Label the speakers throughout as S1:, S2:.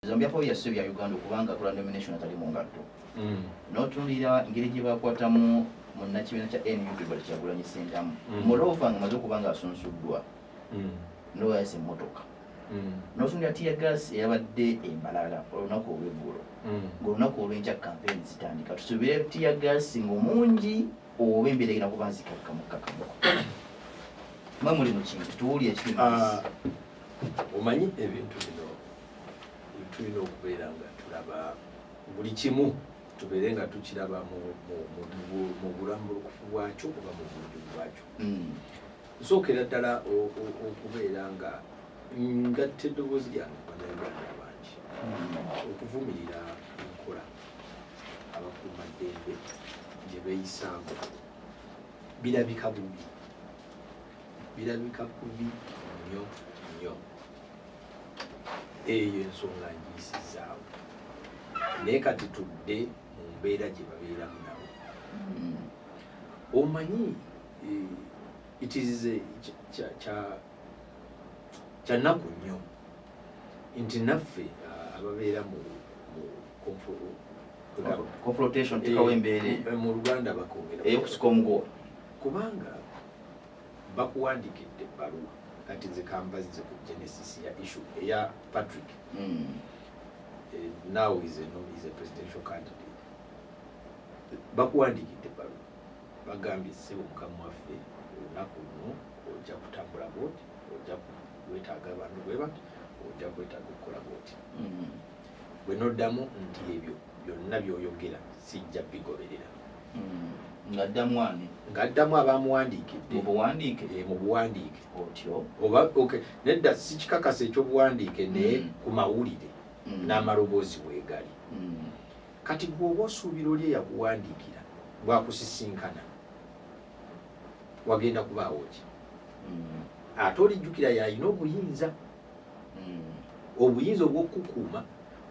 S1: Zambia po ya Serbia Uganda kubanga kula nomination atali mu ngatto. N'otunulira ngeri gye bakwatamu mu nakibiina kya NUP bali Kyagulanyi Ssentamu. Moreover nga amaze okubanga asunsuddwa. N'oyase emmotoka. N'otunulira tear gas eyabadde embalala olunaku olw'eggulo. Ng'olunaku olw'enkya campaign zitandika. Tusuubire tear gas ng'omungi oba embeera egenda kuba nzikakkamukkakkamu. Mwe muli mu kintu tuwulire ekirimu.
S2: Omanyi ebintu bino tulina okubeera nga tulaba buli kimu tubeere nga tukiraba mu bulambulukufu bwakyo oba mu bujuvu bwakyo. Nsookera ddala okubeera nga ngatta eddoboozi lyange bannayuganda abangi okuvumirira enkola abakuumaddembe gye beeyisaamu birabika bubi nnyo nnyo. Eyo ensonga ngiyisizaawo naye kati tudde mu mbeera gye babeeramu nabo. Omanyi it is kyannaku nnyo nti naffe ababeera mu
S1: confrontation tukawo embeere
S2: mu Luganda bakoogera
S1: eyokusika omugoba
S2: kubanga bakuwandiikidde ebbaluwa kati nze kambazize ku genesis ya issue eya Patrick. Now is a presidential candidate. Bakuwandiikidde ebbaluwa bagambye ssebo mukama waffe olunaku luno ojja kutambula bwoti, ojja kwetaaga abantu bwe bati, ojja kwetaaga okukola bwoti. Bwe noddamu nti ebyo byonna by'oyogera sijja bigoberera.
S1: Ngaddamu ani?
S2: Ngaddamu abamuwandiikidde. Mu buwandiike.
S1: Otyo.
S2: Oba okay. Nedda si kikakasa ekyobuwandiike naye ku mawulire n'amaloboozi weegali. Kati bw'oba osuubira oli eyakuwandiikira bwakusisinkana wagenda kubaawo ki? Ate olijjukira y'alina obuyinza. Obuyinza obw'okukuuma,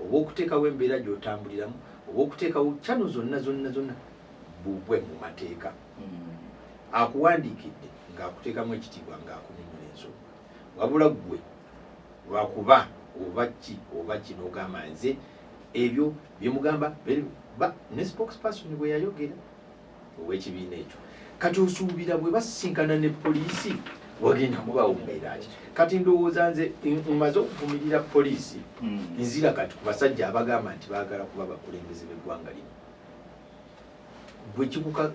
S2: obw'okuteekawo embeera gy'otambuliramu, obw'okuteekawo kyano zonna bubwe mu mateeka. Akuwandiikidde ng'akuteekamu ekitiibwa ng'akunyonnyola ensonga. Wabula ggwe lwakuba oba ki n'ogamba nze ebyo bye mugamba ne spokesperson bwe yayogera ow'ekibiina ekyo. Kati osuubira bwe basisinkana ne poliisi wagenda kubaawo mbeera ki? Kati ndowooza nze mmaze okuvumirira poliisi nzira kati ku basajja abagamba nti baagala kuba bakulembeze b'eggwanga lino.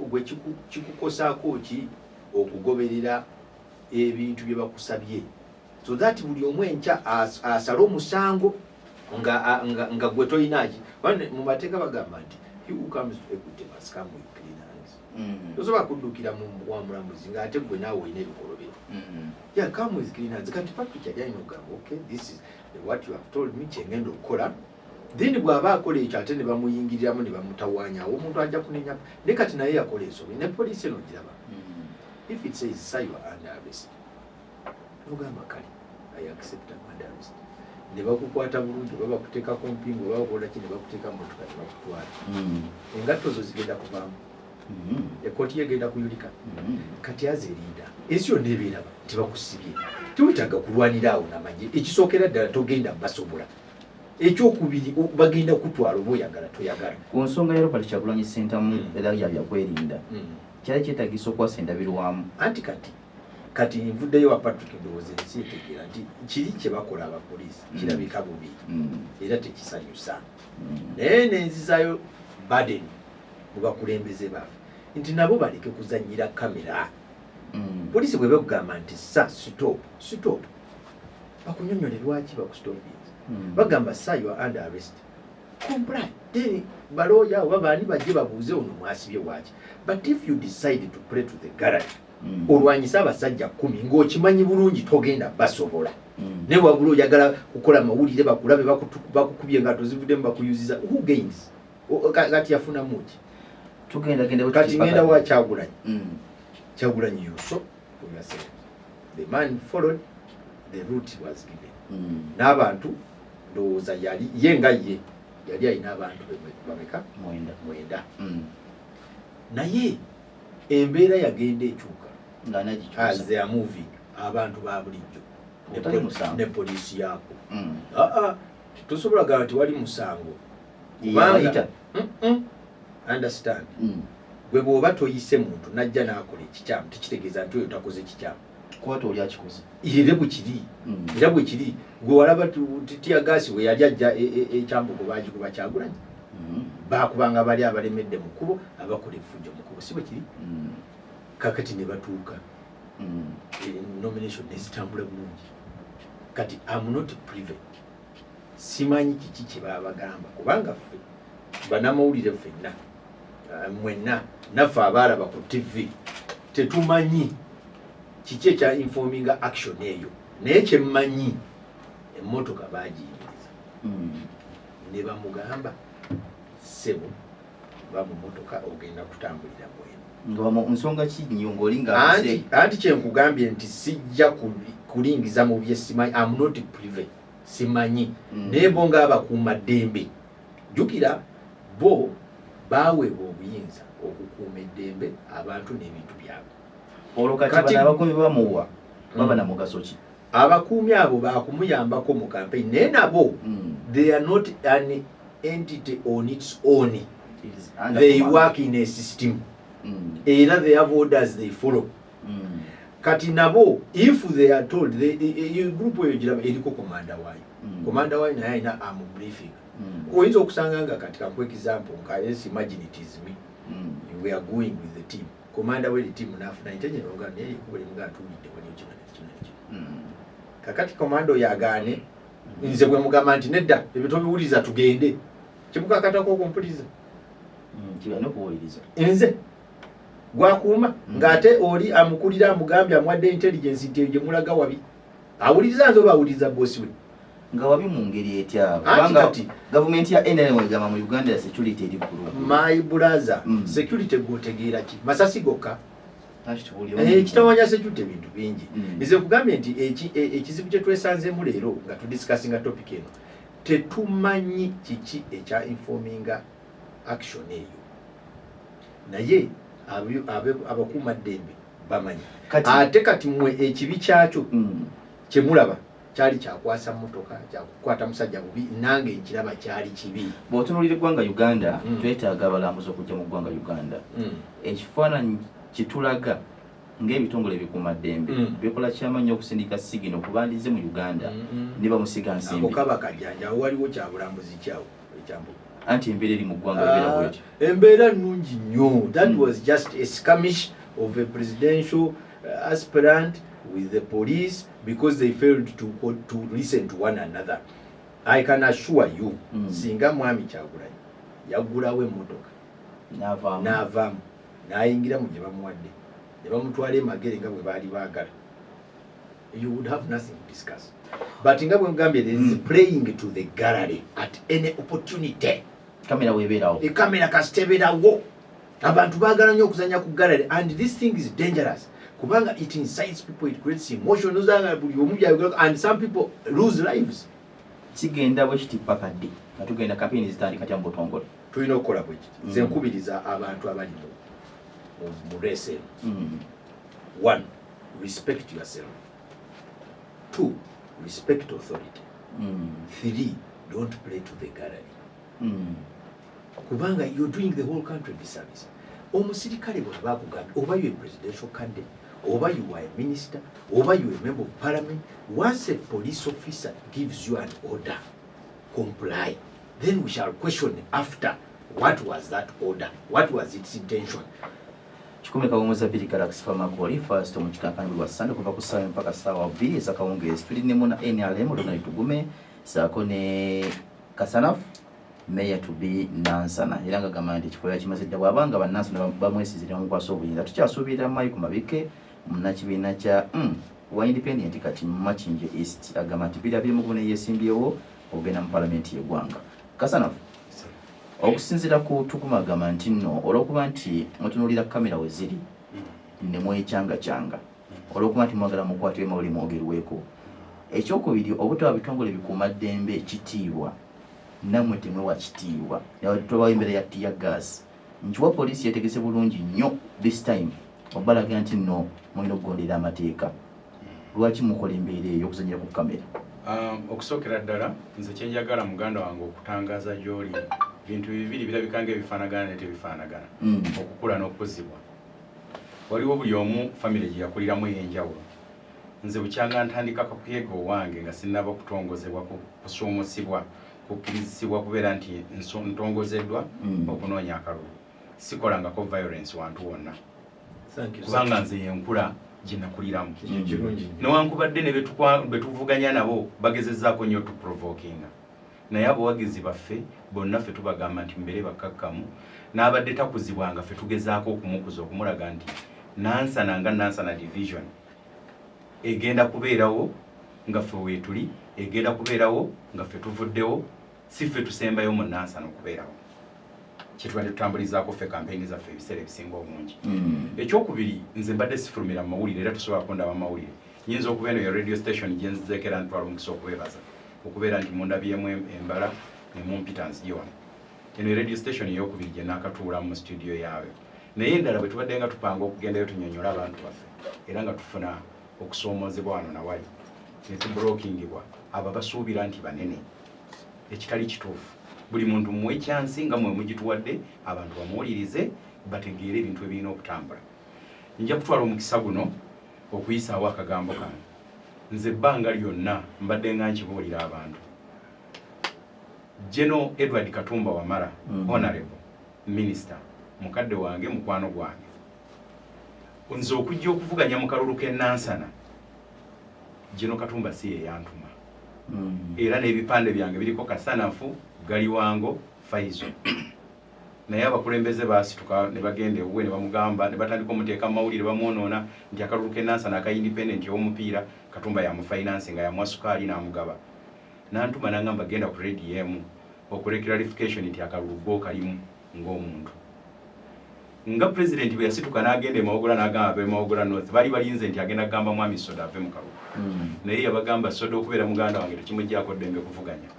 S2: Gwe kikukosaako ki okugoberera ebintu bye bakusabye so that buli omu enkya asala omusango nga gwe toyinaki. Mu mateeka bagamba nti he who comes to equity must come with clean hands. Tosobola kuddukira mu bwamulamuzi ng'ate gwe naawe olina ebikolobero. Yeah, come with clean hands. Kati Patrick yali alina okugamba okay, this is what you have told me kyengenda okukola. Then bw'aba akola ekyo ate ne bamuyingiriramu ne bamutawaanyawo omuntu ajja kunenya ne kati naye yakola ensobi ne poliisi eno giraba. If it says sir you are under arrest ogamba kale I accept under arrest ne bakukwata bulungi oba bakuteekako mpingo oba bakola ki ne bakuteeka mu motoka ne bakutwala. Engatto zo zigenda kuvaamu. Ekkooti egenda kuyulika. Kati azerinda ensi yonna ebeeraba nti bakusibye tewetaaga kulwanira awo n'amagye. Ekisookera ddala togenda basobola. Ekyokubiri bagenda kutwala oba oyagala toyagala.
S1: Ku nsonga ya Robert Kyagulanyi Ssentamu era byakwerinda kyali kyetaagisa okwasa endabirwamu.
S2: Anti kati nvuddeyo wa Patrick ndowooza ensi etegeera nti kiri kye bakola abapoliisi kirabika bubi era tekisanyusa. Naye nenzizaayo Baden mu bakulembeze baffe nti nabo baleke kuzannyira kamera. Poliisi bwe bakugamba nti sa stop bakunyonnyole lwaki bakustoppinze. Bagamba sir you are under arrest. Comply. Then baloya oba baani bajje babuuze ono mwasibye waki. But if you decide to pray to the garage olwanyisa abasajja 10 ng'okimanyi bulungi togenda basobola. Ne wabula oyagala kukola mawulire bakulabe bakukubye nga tozivuddemu bakuyuziza who gains? Kati yafuna muki? Kati ngenda wa Kyagulanyi. Kyagulanyi you saw for yourself. The man followed the route was given. N'abantu ndowooza ye yali alina abantu bameka mwenda. Naye embeera yagenda ekyuka as they are moving abantu ba bulijjo ne poliisi yaako tusobola gamba nti wali musango
S1: yabayita
S2: understand gwe bw'oba toyise muntu najja n'akola ekikyamu tekitegeeza nti oyo takoze ekikyamu
S1: kwata oli akikoze
S2: era bwe kiri era bwe kiri gwe walaba tiyagaasi we yali ajja ekyambugo baagikuba Kyagulanyi baakubanga bali abalemedde mu kkubo abakola effujjo mu kkubo si bwe kiri kakati ne batuuka nomination nezitambula bulungi kati am not privy simanyi kiki kye baabagamba kubanga ffe banamawulire ffenna mwenna naffe abalaba ku TV tetumanyi kiki ekya informing action eyo naye kyemmanyi emmotoka baagiyimiriza ne bamugamba sebo ba mu motoka ogenda kutambulira bwenu
S1: nsonga ki nnyo ng'olinga
S2: anti kyenkugambye nti sijja kulingiza mu byesimanyi am not privy simanyi naye bo ng'abakuuma ddembe jjukira bo baaweebwa obuyinza okukuuma eddembe abantu n'ebintu byabwe
S1: olwo kati abakuumi bamuwa baba na mugaso ki
S2: abakuumi abo baakumuyambako mu campaign naye nabo they are not an entity on its own they work in a system era they have orders they follow kati nabo if they are told group eyo giraba eriko komanda waayo naye alina am briefing oyinza okusanga nga kati kakuwa example nka yes imagine it is me we are going with the team komanda w'eri team n'afuna intelligence nga naye ekubuli mga tuulidde wali kino kakati komanda oyo agaane nze bwe mugamba nti nedda ebyo tobiwuliza tugende kimukakatako okumpuliriza nze gwakuuma ng'ate oli amukulira amugambye amuwadde intelligence nti gye mulaga wabi awuliriza nze oba awuliriza boosi we
S1: nga wabi mu ngeri etya kubanga gavumenti ya NRM egamba mu Uganda ya security eri ggulu
S2: my brother security gwotegeera ki masasi gokka kitawanya security ebintu bingi nze kugambye nti ekizibu kye twesanzeemu leero nga tudiscussinga topic eno tetumanyi kiki ekya informing action eyo naye abakuuma ddembe bamanyi ate kati mwe ekibi kyakyo kyemulaba kyali kyakwasa mmotoka kyakukwata musajja bubi nange nkiraba kyali kibi
S1: bw'otunuulira eggwanga Uganda twetaaga abalambuzi okujja mu ggwanga Uganda ekifaananyi kitulaga ng'ebitongole ebikuuma ddembe bikola kyamannyo okusindika sigino kubandize mu Uganda ne bamusiga nsimbi
S2: ako kaba kajjanja waliwo kyabulambuzi kyawo ekyambuga
S1: anti embeera eri mu ggwanga ebeera bwetyo
S2: embeera nnungi nnyo that was just a skirmish of a presidential aspirant with the police because they failed to listen to one another. I can assure you singa mwami Kyagulanyi yaggulawo emmotoka n'avaamu n'ayingira mu gye bamuwadde ne bamutwala emagere nga bwe baali baagala you would have nothing to discuss but nga bwe mugambye there is playing to the gallery at any opportunity
S1: kamera webeerawo
S2: ekamera kasitebeerawo abantu baagala nnyo okuzanya ku gallery and this thing is dangerous kubanga it incites people, it creates emotion and some people lose lives.
S1: Kigenda bwe kiti paka ddi nga tugenda campaign zitandika kya mbotongole
S2: tulina okukola bwe kiti nze nkubiriza abantu abali mu race one, respect yourself. Two, respect authority. Three, don't play to the gallery. Kubanga you're doing the whole country disservice. Omusirikale bwe bakugambye oba you a presidential candidate oba you are a minister oba you are a member of parliament, once a police officer gives you an order, comply. Then we shall question after what was that order, what was its intention.
S1: Kikumi kawumuza bili Galaxy Pharmacol first mu kikampani bwa Sunday kuva ku saa mpaka saa 2 za kawungezi tulinemu na NRM Ronald Tugume saako ne Kasanafu Meya to be Nansana iranga gamandi kifoya kimazidde bwabanga bannansana bamwesizira mu kwaso obuyinza tukyasuubira mayi ku mabike munakibiina kya wa independent kati Machinje East agamba nti bira bimu kubona yesimbyewo ogenda mu parliament y'eggwanga. Kasanafu okusinzira ku Tuguma agamba nti nno olwokuba nti mutunuulira kamera we ziri ne mwekyanga olwokuba nti mwagala mukwatibwe mawuli mwogerweko ekyokubiri obutaba bitongole bikuuma ddembe ekitiibwa namwe temwe wa kitiibwa tobawo imbere ya tear gas nkiwa poliisi yetegese bulungi nnyo this time obalaga nti nno mulina okugondera amateeka lwaki mukola embeera eyo okuzanyira ku kamera
S3: Okusokera ddala nze kyenjagala muganda wange okutangaza gy'oli bintu bibiri birabika ng'ebifaanagana ne tebifaanagana okukula n'okuzibwa. Waliwo buli omu famire gye yakuliramu ey'enjawulo. Nze bukyanga ntandika kakuyega owange nga sinnaba kutongozebwa kusuumusibwa kukkirizibwa kubeera nti ntongozeddwa okunoonya akalulu. Sikolangako violence wantu wonna kubanga nze yenkula gye nakuliramu. Newankubadde ne betuvuganya nabo bagezezzaako nnyo tuprovokinga, naye abawagizi baffe bonna ffe tubagamba nti mbere bakkakkamu, n'abadde takuzibwanga ffe tugezaako okumukuza okumulaga nti Nansana nga Nansana division egenda kubeerawo nga ffe weetuli, egenda kubeerawo nga ffe tuvuddewo, si ffe tusembayo mu Nansana okubeerawo. Kyetubadde tutambulizaako ffe kampeyini zaffe ebiseera ebisinga obungi. Ekyokubiri, nze mbadde sifulumira mu mawulire era tusobola kundaba amawulire. Nyinza okuba eno ya radio station gye nzizeeko era ntwala omukisa okubeebaza okubeera nti mundabyemu embala ne mumpita nzigye wano. Eno radio station ey'okubiri gye naakatuula mu studio yaabwe. Naye endala bwe tubadde nga tupanga okugendayo tunyonyola abantu baffe era nga tufuna okusoomoozebwa wano nawali ne tubulookingibwa abo basuubira nti banene, ekitali kituufu. Buli muntu muwe chansi nga mwe mugituwadde abantu bamuwulirize bategeere ebintu ebirina okutambula. Nja kutwala omukisa guno okuyisaawo akagambo kano. Nze ebbanga lyonna mbadde nga nkibuulira abantu. General Edward Katumba Wamala, Honorable Minister, mukadde wange, mukwano gwange. Nze okujja okuvuganya mu kalulu k'e Nansana, General Katumba si ye yantuma. Era n'ebipande byange biriko kasanafu Galiwango Faizo. Naye abakulembeze baasituka ne bagenda ewuwe ne bamugamba ne batandika omuteeka mawulire bamwonoona nti akalulu k'e Nansana aka independent y'omupiira Katumba ya mufinance nga yamwa sukaali n'amugaba. Nantuma nangamba genda ku radio emu okole clarification nti akalulu go kalimu ng'omuntu. Nga president bwe yasituka n'agenda Mawogola n'agamba Mawogola North bali balinze nti agenda kugamba mwami Soda ave mu kalulu. Naye yabagamba Soda okubeera muganda wange tekimuggyako ddembe kuvuganya.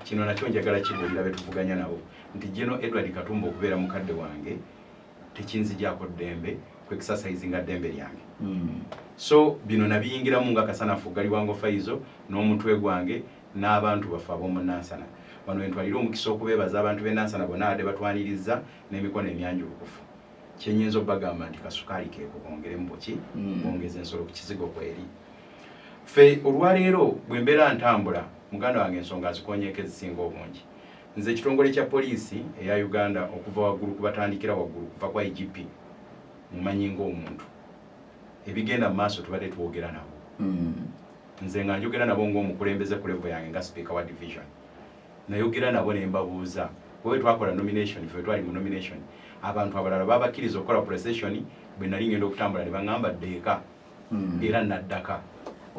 S3: Kino nakyo njagala kibuulira be tuvuganya nabo nti General Edward Katumba okubeera mukadde wange tekinzigyako ddembe ku exercising ddembe lyange. So bino nabiyingiramu nga kasanafu Galiwango Faizo n'omutwe gwange n'abantu baffe ab'omu Nansana. Wano entwalira omukisa okubeebaza abantu b'e Nansana bonna abadde batwaniriza n'emikono emyanjulukufu. Kyenyinza obbagamba nti kasukaali keeko bongeremu buki bongeza ensolo ku kizigo kweri. Ffe olwaleero bwe mbeera ntambula muganda wange ensonga zikonyeeko ezisinga obungi. Nze ekitongole kya poliisi eya Uganda okuva waggulu kubatandikira waggulu kuva kwa IGP mumanyi ng'omuntu. Ebigenda mu maaso tubadde twogera nabo. Nze nga njogera nabo ng'omukulembeze ku level yange nga speaker wa division. Nayogera nabo ne mbabuuza bwe twakola nomination ffe twali mu nomination abantu abalala babakkiriza okukola procession bwe nali ngenda okutambula ne baŋŋamba ddeeka era naddaka.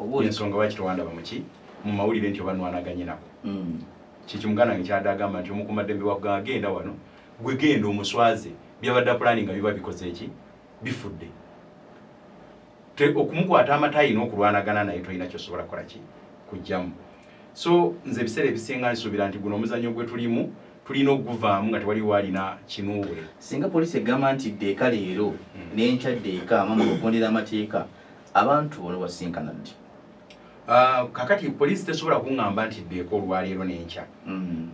S3: Ensonga lwaki tewandaba muki mu mawulire nti obanwanaganye nabo. Kiki muganda wange kyadde agamba nti omukuumaddembe wagga agenda wano gwe genda omuswaze byabadde planning nga biba bikoze eki bifudde. Okumukwata amatayi n'okulwanagana naye tolina kyosobola kukola ki kujjamu. So nze ebiseera ebisinga nsuubira nti guno omuzannyo gwe tulimu tulina okuvaamu nga tewaliwo alina kinuubule.
S1: Singa poliisi egamba nti ddeeka leero n'enkya ddeeka amamu okugondera amateeka abantu bono basinkana ddi?
S3: Kakati poliisi tesobola kuŋŋamba nti ddeeka olwaleero n'enkya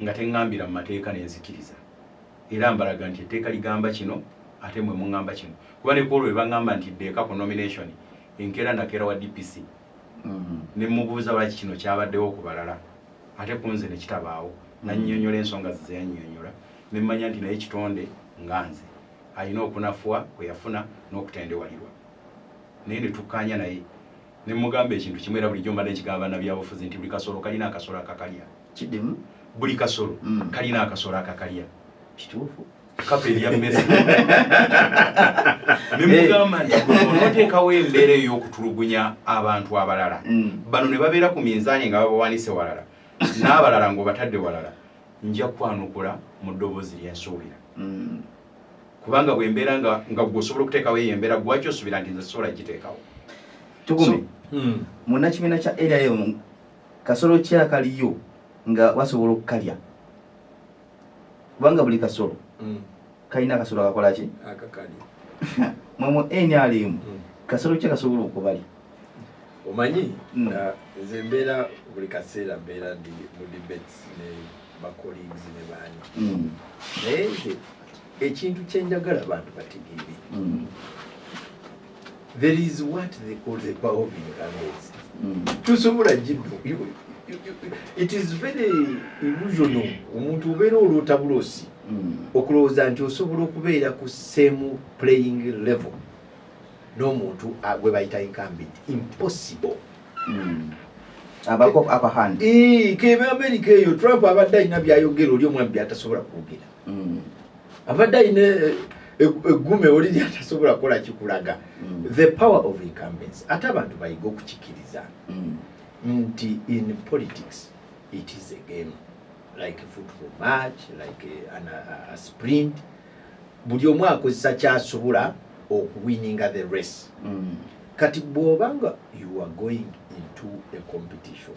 S3: nga teŋŋambira mu mateeka n'enzikiriza. Era mbalaga nti etteeka ligamba kino ate mwe muŋŋamba kino. Kuba ne Paul bwe baŋŋamba nti ddeeka ku nomination enkeera nakeera wa DPC. Ne mubuuza lwaki kino kyabaddewo ku balala ate ku nze ne kitabaawo. Nannyonnyola ensonga ze yannyonnyola ne mmanya nti naye kitonde nga nze alina okunafuwa kwe yafuna n'okutendewalirwa. Naye ne tukkaanya naye ne mugamba ekintu kimwe era bulijjo mbadde nkigamba nabyabufuzi nti buli kasolo kalina akasolo akakalya.
S1: Kiddemu?
S3: Buli kasolo kalina akasolo akakalya.
S1: Kituufu.
S3: Kapa erya mmere. Ne mugamba nti onooteekawo embeera ey'okutulugunya abantu abalala. Bano ne babeera ku minzaani nga babawanise walala. N'abalala ng'obatadde walala. Nja kwanukula mu ddoboozi lyensuubira. Kubanga bwe mbeera nga gw'osobola okuteekawo eyo embeera gwaki osuubira nti nze sobola giteekawo.
S1: Tugumi. Munnakibiina kya LRM kasolo ki akaliyo nga wasobola okukalya? Kubanga buli kasolo kalina akasolo akakola ki?
S2: Akakalya.
S1: Mwe mu NRM kasolo ki akasobola okubalya?
S2: omanyi nze mbeera buli kaseera mbeera ndi mu debates ne ba colleagues ne bani naye nze ekintu kyenjagala abantu bategeere there is what they call the power of incumbency. Tusobola jiddu. It is very illusional. Omuntu obeera olota bulosi okulowooza nti osobola okubeera ku same playing level n'omuntu gwe bayita incumbent. Impossible.
S1: Abako upper hand.
S2: Kebe America eyo Trump abadde alina byayogera oli omwami byatasobola kwogera. Abadde alina egume oli lyatasobola kukola kikulaga. The power of incumbency. Ate abantu bayiga okukikiriza nti in politics it is a game like a football match, like a sprint. Buli omu akozesa kyasobola okuwininga the race. Kati bw'obanga you are going into a competition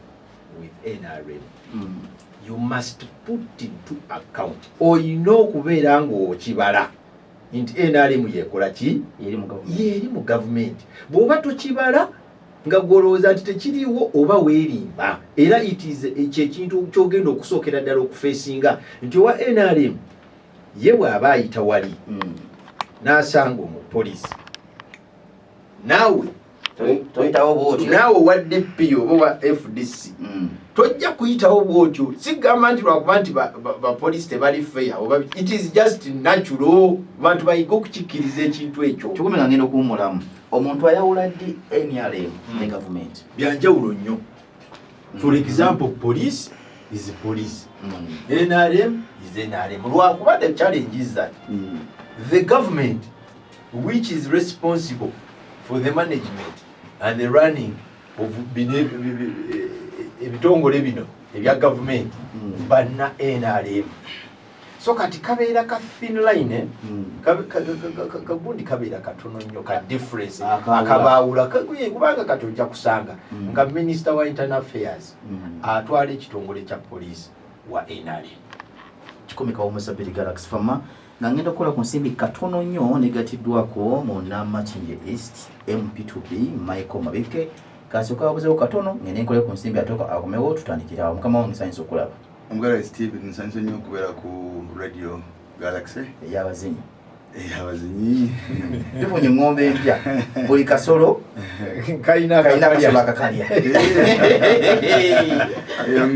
S2: with NRM, you must put into account oyina okubeera ng'okibala nti NRM yekola ki yeri mu government. Bw'oba tokibala nga gwolowooza nti tekiriiwo oba weerimba, era it is ekintu kyogenda okusookera ddala okufeesinga nti owa NRM ye bw'aba ayita wali n'asanga omupoliisi naawe wa DP oba wa FDC tojja kuyitawo bwotyo. Sigamba nti lwakuba nti bapoliisi tebali fair oba it is just natural. Bantu bayiga okukikkiriza ekintu ekyo.
S1: Kikumi nga ngenda okuwumulamu omuntu ayawula ddi NRM ne government
S2: byanjawulo nnyo. For example, police is police, NRM is NRM. Lwakuba the challenge is that the government which is responsible for the management and the running of ebitongole bino ebya government banna NRM. So kati kabeera ka thin line kagundi kabeera katono nnyo ka difference akabaawula kubanga kati ojja kusanga nga minister wa internal affairs atwala ekitongole kya police wa NRM.
S1: Kikumi kawumusa Billy Galaxy Fama nga ngenda kukola ku nsimbi katono nnyo negatiddwako mu Namakindye East MP2B Michael Mabike kasooka wabuzeewo katono ngende nkole ku nsimbi atoka akomewo tutandikira awo. Mukama wange nsanyusa okulaba.
S4: Omugala Steve nsanyusa nnyo okubeera ku Radio Galaxy
S1: ey'abazinyi
S2: tufunye ng'ombe empya buli kasolo kalina kasolo akakalya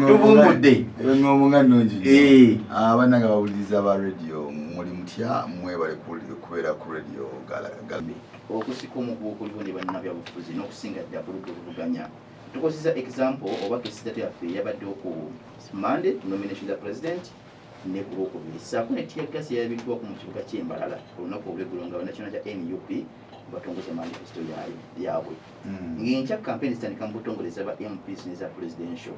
S4: tuvumbudde ng'ombe nga nnungi. Abaana nga bawuliriza ba radio muli mutya mwebale kubeera ku Radio Galaxy.
S1: Okusika omukuba okulungi bannabyabufuzi n'okusinga ddala kuluvuganya tukozesa example oba kesitati yaffe yabaddewo ku Monday nomination za president ne ku Lwokubiri ssaako ne tiyagasi yayabiddwako mu kibuga ky'Embalala olunaku olw'eggulo nga bannakina kya NUP batongoza manifesto yaabwe ng'enkya campaign zitandika mu butongoleza ba MPs ne za presidential.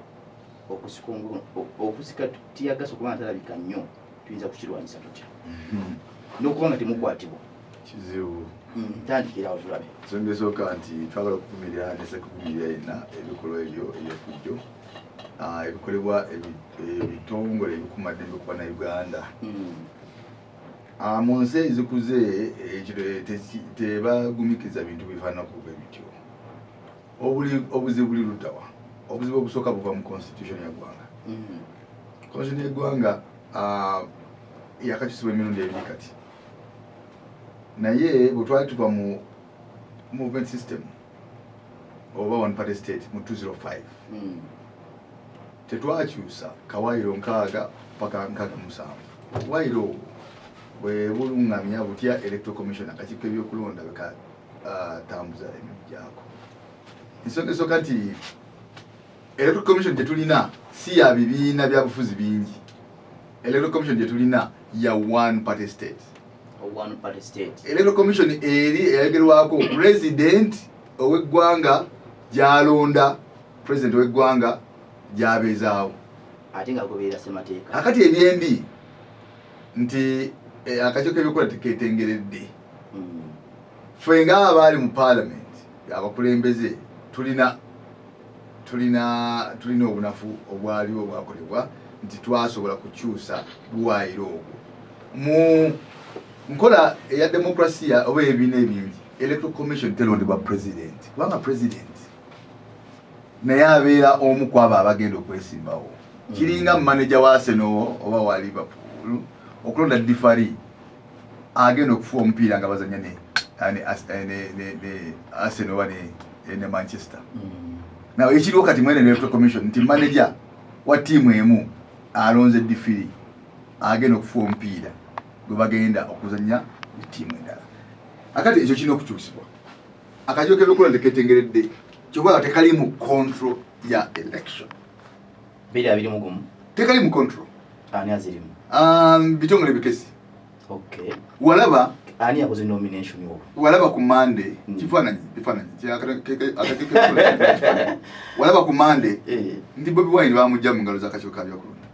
S1: Okusika tiyagasi okuba ntalabika nnyo tuyinza kukirwanyisa tutya n'okuba nga temukwatibwa
S4: kizibu
S1: tandikira awo tulabe.
S4: Songesooka nti twagala okuvumirira nesekuvumirira yenna ebikolwa ebyo ebyefujjo ebikolebwa ebitongole ebikumaddembe ku bannayuganda mu nsi ezikuze tebagumikiza bintu bifaananaku bwe bityo. Obuzibu buli luddawa. Obuzibu obusooka buva mu constitution y'eggwanga. Constitution y'eggwanga yakakyusibwa emirundi ebiri kati naye bwe twali tuva mu movement system oba one party state mu 205 tetwakyusa kawaayiro 6 paka 67. Waayiro bwe bulungamya butya electoral commission akakiiko ebyokulonda bekatambuza emirimu gyako. Ensonga esooka nti electoral commission gyetulina si ya bibiina bya bufuzi bingi. Electoral commission gyetulina ya one party state.
S1: One party state.
S4: Electoral commission eri eyagerwako president ow'eggwanga gyalonda president ow'eggwanga gyabezaawo
S1: ate nga gobeera ssemateeka.
S4: Akati ebyembi nti akakiiko k'ebyokukola tekeetengeredde. Ffe ng'abaali mu parliament abakulembeze tulina obunafu obwaliwo obwakolebwa nti twasobola kukyusa buwaayiro obwo mu nkola eya demokrasiya oba ebibiina ebingi. Electoral commission telondebwa president kubanga president naye abeera omu ku abo abagenda okwesimbawo kiringa manager wa Arsenal oba wa Liverpool okulonda diffari agenda okufuwa omupiira nga bazanya ne Arsenal wa ne Manchester naw ekiriwo kati mwene electoral commission nti manager wa tiimu emu alonze diffiri agenda okufuwa omupiira gwe bagenda okuzanya tiimu endala akati ekyo kirina okukyusibwa akajo k'ebyokulonda ketengeredde kyokola tekali mu control ya election
S1: bili abiri mugumu
S4: tekali mu control
S1: ani azirimu
S4: bitongole bikesi
S1: okay
S4: walaba
S1: ani yakoze nomination yo
S4: walaba ku Monday kifananyi walaba ku Monday ndi Bobi Wine bamujja mu ngalo za kacho kabya kulunda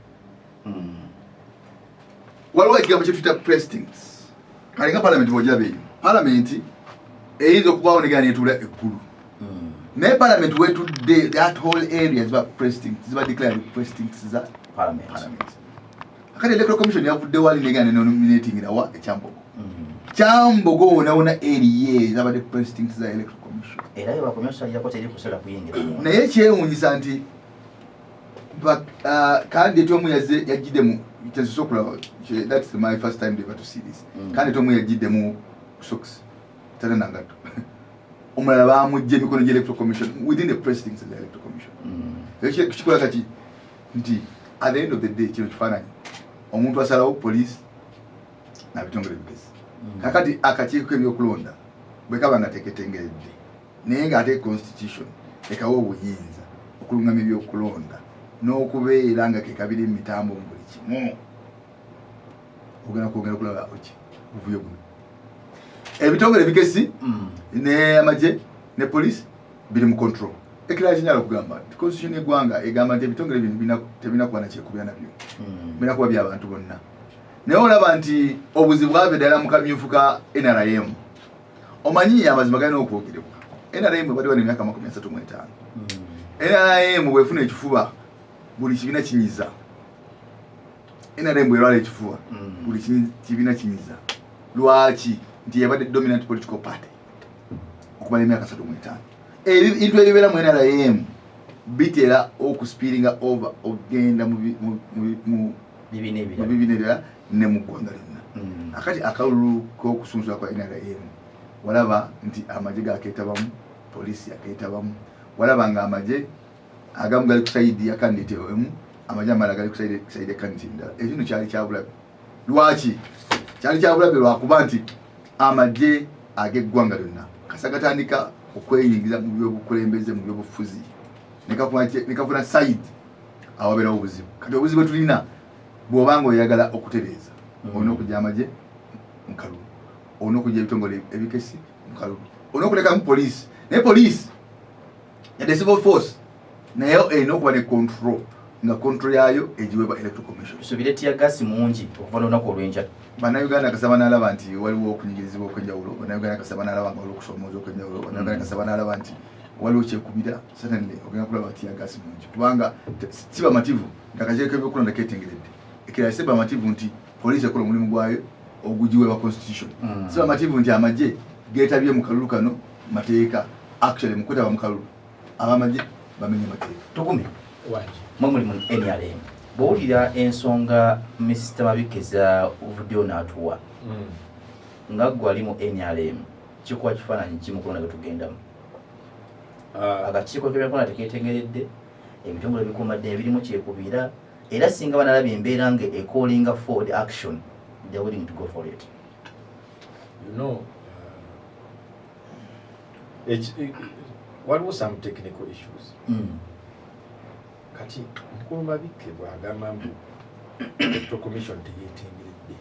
S4: waliwo ekigambo kye tuyita prestings kalinga parliament bojabe parliament eyinza okubawo negana netula ekkulu naye parliament wetudde that whole area ziba prestings ziba declared prestings za parliament akati electoral commission yavudde wali negana nominating na wa ekyambogo Chambogo wona area zabade prestings za electoral commission
S1: era yo bakomesa ya kote kusala kuyingira
S4: naye kyewunyisa nti kandi tomu yajidemu itazisokula that's my first time ever to see this kandi tomu yajidemu socks tana nangato omala bamujje mikono je electoral commission within the prestings of the electoral commission ekikola kati nti at the end of the day kino kifananyi omuntu asalawo police na bitongole bikesi kakati akakiiko k'ebyokulonda bwe kaba nga teketengeredde naye ng'ate constitution ekawa obuyinza okulungamya ebyokulonda n'okubeera nga kekabiri mu mitambo mu buli kimu ogenda kwogera kulaba oki buvuyo buno ebitongole bikesi ne amagye ne police biri mu control ekirala kinyala okugamba constitution y'eggwanga egamba nti ebitongole bino tebinakuba nakyekubya nabyo binakuba by'abantu bonna naye olaba nti obuzibu bwave ddala mu kamyufu ka NRM omanyi amazima galina okwogerebwa NRM bali wano emyaka 35 NRM bwefuna ekifuba buli kibiina kinyiza NRM bwerwala ekifuba buli kibiina kinyiza lwaki nti yabadde dominant political party okumala emyaka 35 ebintu ebibeera mu NRM bitera okuspiringa over ogenda mu bibinebya ne mu ggwanga lyonna akati akalulu k'okusunzula kwa NRM walaba nti amagye gaketabamu polisi yaketabamu walaba nga amagye agamu gali kusaidi ya kandidate emu amagye amala gali kusaidi ya kandidate ndala ekino kyali kyabulabe lwaki kyali kyabulabe lwakuba nti amagye ag'eggwanga lyonna kasagatandika okweyingiza mu byobukulembeze mu byobufuzi nekafuna side awabeerawo obuzibu kati obuzibu tulina bw'obanga oyagala okutereeza olina okujja amagye mu kalulu olina okujja ebitongole ebikesi mu kalulu olina okulekamu poliisi naye poliisi yadde civil force naye erina okuba ne control nga control yayo egiweebwa electoral commission
S1: tusubire tiyagasi mungi okuva n'olunaku olw'enkya
S4: bannayuganda kasaba n'alaba nti waliwo okunyigirizibwa okw'enjawulo bannayuganda kasaba n'alaba nga waliwo okusoomooza okw'enjawulo bannayuganda kasaba n'alaba nti waliwo kyekubira certainly ogenda kulaba tiyagasi mungi kubanga si bamativu nga akakiiko k'ebyokulonda ketengeredde ekirala si bamativu nti poliisi ekola omulimu gwayo ogugiweebwa constitution si bamativu nti amagye geetabye mu kalulu kano mateeka actually mu kwetaba mu kalulu abamagye bamenye mateeka
S1: tukumi mwe muli mu NRM bw'owulira ensonga Mr. Mabikeza ovuddeyo n'atuwa nga ggwe ali mu NRM kikuwa kifaananyi ki mu kulonda getugendamu akakiiko k'ebyokulonda tekeetengeredde ebitongole bikuumaddembe birimu kyekubira era singa banalabye embeera nga calling for the action they are willing to go for it.
S2: You know, what was some technical issues? Kati mukulu Mabike bw'agamba mbu electoral commission teyeetengeredde